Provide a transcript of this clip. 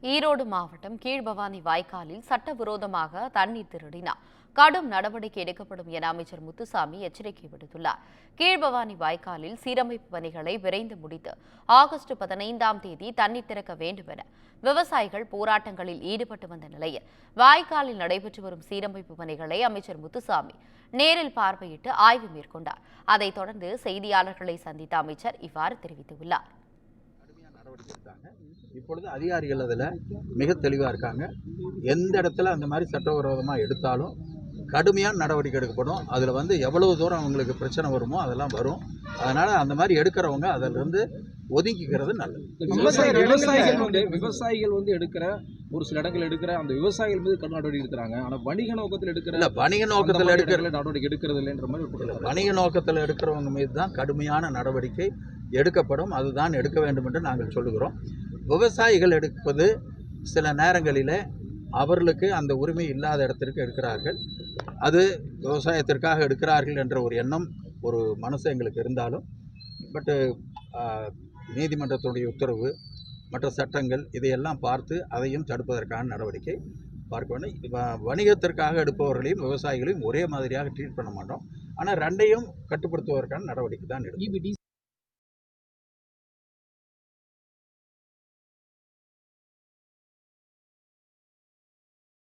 ஈரோடு மாவட்டம் கீழ்பவானி வாய்க்காலில் சட்டவிரோதமாக தண்ணீர் திருடினார். கடும் நடவடிக்கை எடுக்கப்படும் என அமைச்சர் முத்துசாமி எச்சரிக்கை விடுத்துள்ளார். கீழ்பவானி வாய்க்காலில் சீரமைப்பு பணிகளை விரைந்து முடித்து ஆகஸ்ட் 15ஆம் தேதி தண்ணீர் திறக்க வேண்டும் என விவசாயிகள் போராட்டங்களில் ஈடுபட்டு வந்த நிலையில் வாய்க்காலில் நடைபெற்று வரும் சீரமைப்பு பணிகளை அமைச்சர் முத்துசாமி நேரில் பார்வையிட்டு ஆய்வு மேற்கொண்டார். அதைத் தொடர்ந்து செய்தியாளர்களை சந்தித்த அமைச்சர் இவ்வாறு தெரிவித்துள்ளார். இப்பொழுது அதிகாரிகள் அதில் மிக தெளிவாக இருக்காங்க. எந்த இடத்துல அந்த மாதிரி சட்டவிரோதமாக எடுத்தாலும் கடுமையான நடவடிக்கை எடுக்கப்படும். அதில் எவ்வளவு தூரம் அவங்களுக்கு பிரச்சனை வருமோ அதெல்லாம் வரும். அதனால் அந்த மாதிரி எடுக்கிறவங்க அதிலிருந்து ஒதுக்கிக்கிறது நல்லது. விவசாயிகள் எடுக்கிற ஒரு சில இடங்கள் எடுக்கிற அந்த விவசாயிகள் மீது கடும் நடவடிக்கை எடுக்கிறாங்க. ஆனால் வணிக நோக்கத்தில் எடுக்கிற வணிக நோக்கத்தில் எடுக்கிற நடவடிக்கை எடுக்கிறது இல்லைன்ற மாதிரி வணிக நோக்கத்தில் எடுக்கிறவங்க மீது தான் கடுமையான நடவடிக்கை எடுக்கப்படும். அதுதான் எடுக்க வேண்டும் என்று நாங்கள் சொல்லுகிறோம். விவசாயிகள் எடுப்பது சில நேரங்களில் அவர்களுக்கு அந்த உரிமை இல்லாத இடத்திற்கு எடுக்கிறார்கள். அது விவசாயத்திற்காக எடுக்கிறார்கள் என்ற ஒரு எண்ணம் ஒரு மனசு எங்களுக்கு இருந்தாலும் நீதிமன்றத்துடைய உத்தரவு மற்ற சட்டங்கள் இதையெல்லாம் பார்த்து அதையும் தடுப்பதற்கான நடவடிக்கை பார்க்க வேண்டும். வணிகத்திற்காக எடுப்பவர்களையும் விவசாயிகளையும் ஒரே மாதிரியாக ட்ரீட் பண்ண மாட்டோம். ஆனால் ரெண்டையும் கட்டுப்படுத்துவதற்கான நடவடிக்கை தான் எடுக்கும்.